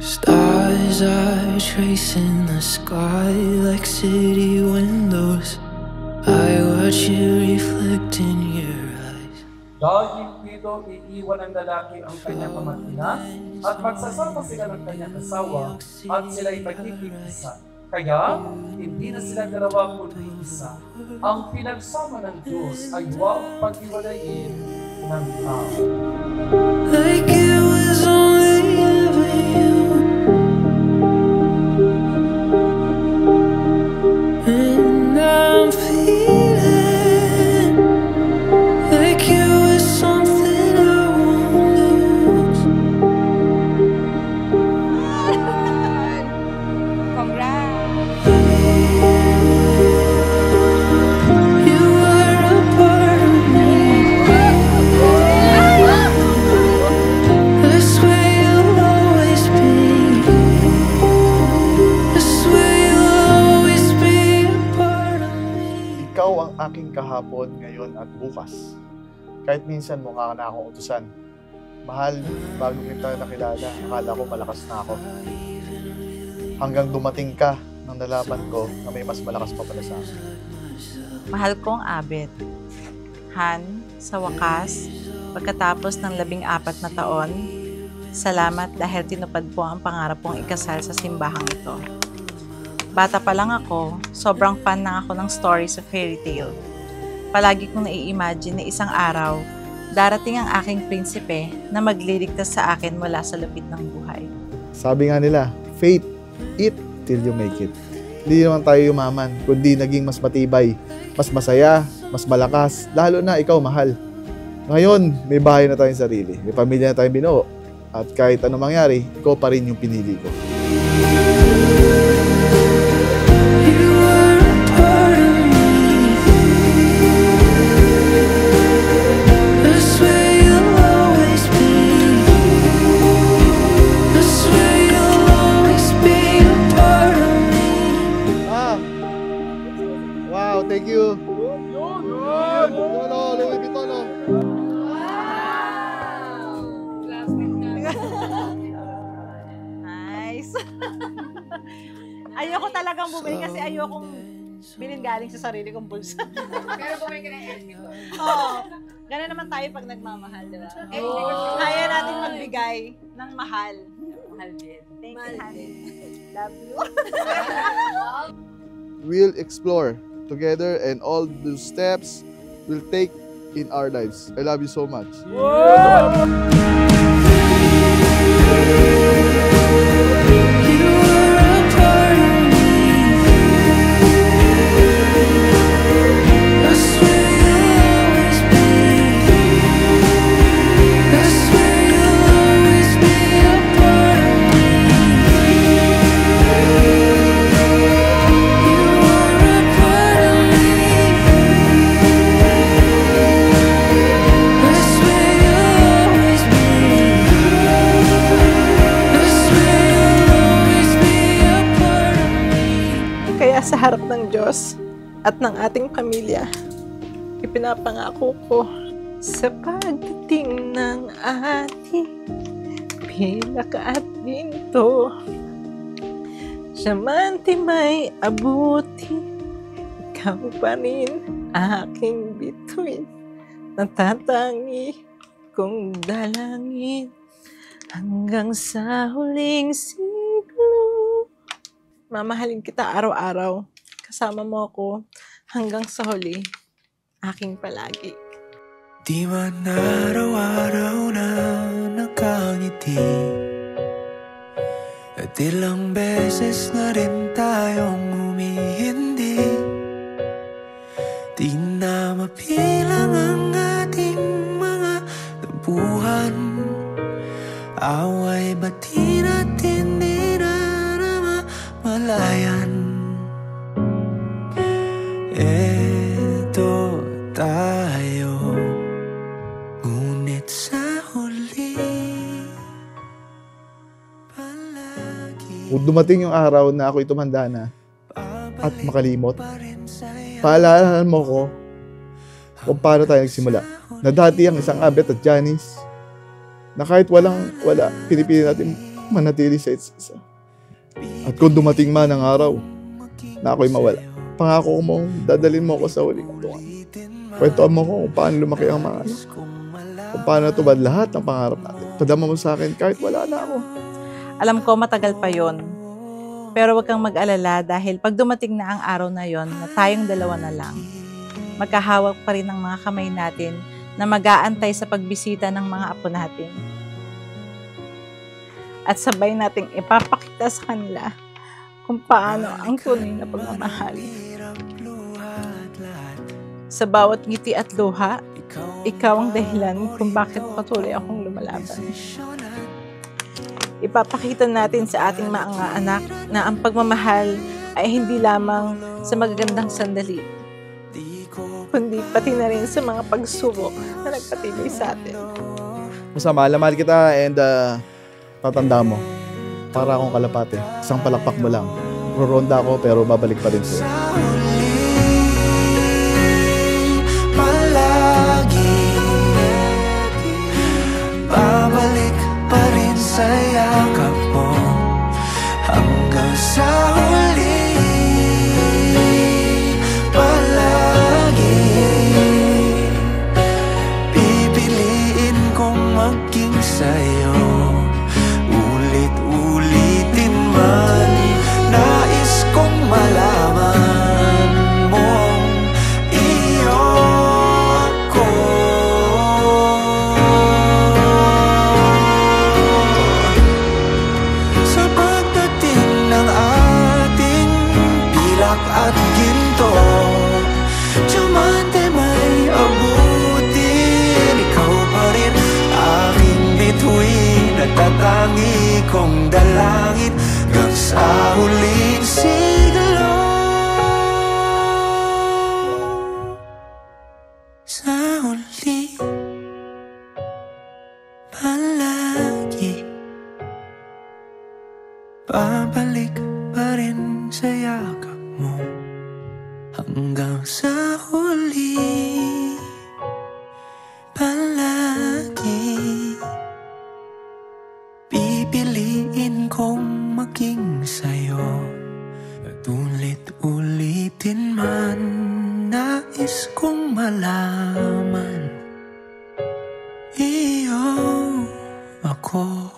Stars are tracing the sky like city windows. I watch you reflect in your eyes. Dahil dito, iiwan ng lalaki ang kanyang pamangkin at magsasama sila ng kanyang asawa at sila'y magiging isa. Kaya, hindi na sila dalawa kundi isa. Ang pinagsama ng Diyos ay huwag paghiwalayin ng tao. Like it was only ever you. And I'm feeling like you was something I won't lose. Congrats! You were a part of me. This way you'll always be. This way you'll always be a part of me. Ikaw ang aking kahapon, ngayon at bukas. Kahit minsan mukha na akong utusan. Mahal, bago kita nakilala, akala ko malakas na ako. Hanggang dumating ka nang nalaman ko na may mas malakas pa pala sa akin. Mahal kong Abet. Han, sa wakas, pagkatapos ng 14 na taon, salamat dahil tinupad po ang pangarap kong ikasal sa simbahang ito. Bata pa lang ako, sobrang fan na ako ng stories of fairy tale. Palagi kong nai-imagine na isang araw, darating ang aking prinsipe na magliligtas sa akin mula sa lupit ng buhay. Sabi nga nila, faith, it till you make it. Hindi naman tayo yumaman, kundi naging mas matibay, mas masaya, mas malakas, lalo na ikaw mahal. Ngayon, may bahay na tayong sarili, may pamilya na tayong binuo, at kahit anong mangyari, ikaw pa rin yung pinili ko. You were a part of me. This way you'll always be. This way you'll always be a part of me. Ah! Wow, thank you! Louis Vuitton, no? Nice! Ayoko talagang bumili kasi ayokong bilhin galing sa sarili kong bulsa. Pero bumili ka ng Elmi ko. Oo. Ganun naman tayo pag nagmamahal, di ba? Kaya natin magbigay ng mahal. Mahal din. Thank you, honey. Love you. We'll explore together and all those steps we'll take in our lives. I love you so much. You were a part of me. This way you'll always be. This way you'll always be a part of me. You were a part of me. This way you'll always be. This way you'll always be a part of me. Kaya sa harap ng Diyos at ng ating pamilya, ipinapangako ko sa pagdating ng ating pilak at binto, siya man di may abuti, ikaw pa rin aking bituin, natatangi kong dalangin hanggang sa huling siglo. Mamahalin kita araw-araw. Kasama mo ako hanggang sa huli. Aking palagi. Di man araw-araw na nakangiti, at ilang beses na rin tayong humihindi. Di na mapilang ang ating mga tampuhan, away bati natin di na malayan. Eto tayo, ngunit sa huli palagi. Kung dumating yung araw na ako'y tumanda na at makalimot, paalalaan mo ko kung paano tayo nagsimula. Na dati ang isang Abet at Janice, na kahit wala, pinipili natin manatili sa isa't isa. At kung dumating man ang araw na ako'y mawala, pangako mo, dadalhin mo ako sa huling tungan. Kwentuhan mo ko kung paano lumaki ang mga anak. Kung paano natubad lahat ng pangarap natin. Padama mo sa akin kahit wala na ako. Alam ko matagal pa yon. Pero wag kang mag-alala dahil pag dumating na ang araw na yon na tayong dalawa na lang, magkahawak pa rin ang mga kamay natin na mag-aantay sa pagbisita ng mga apo natin. At sabay nating ipapakita sa kanila kung paano ang tunay na pagmamahal. Sa bawat ngiti at luha, ikaw ang dahilan kung bakit patuloy akong lumalaban. Ipapakita natin sa ating mga anak na ang pagmamahal ay hindi lamang sa magagandang sandali, kundi pati na rin sa mga pagsubok na nagpatibay sa atin. Mahal na mahal kita and tatanda mo. Para akong kalapate. Isang palakpak mo lang. Roronda ako pero babalik pa rin sa'yo. Babalik pa rin sa yakap mo hanggang sa huli. Palagi pipiliin kong maging sa'yo. Ulit-ulitin man, nais kong malaman mong iyo ako. Sa pagdating ng ating pilak at ginto, diamante may abutin. Ikaw pa rin aking bituin at tatangi kong dalangin hanggang sa huling siglo. Sa huli, palagi babalik pa rin sa yakap mo hanggang sa huli. Palagi pipiliin kong maging sa'yo. At ulit-ulitin man, nais kong malaman iyo ako.